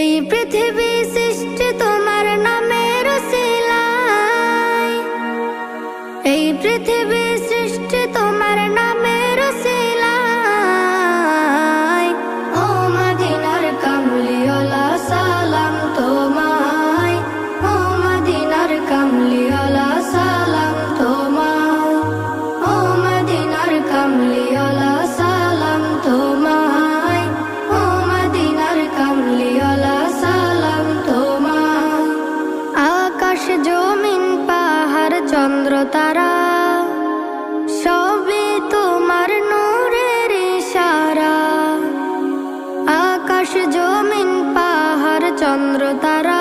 এই পৃথিবী সৃষ্টি তোমার নামের উসিলায়, এই পৃথিবী সৃষ্টি তোমার নামের উসিলায়। ও মদিনার কামলিওয়ালা সালাম তোমায়, ও মদিনার কামলিওয়ালা সালাম তোমায়, ও মদিনার কামলিওয়ালা সালাম তোমায়, ও মদিনার কামলিওয়ালা সালাম তোমায়। আকাশ জমিন পাহাড় চন্দ্র তারা সবই তোমার নূরের ইশারা। আকাশ জমিন পাহাড় চন্দ্র তারা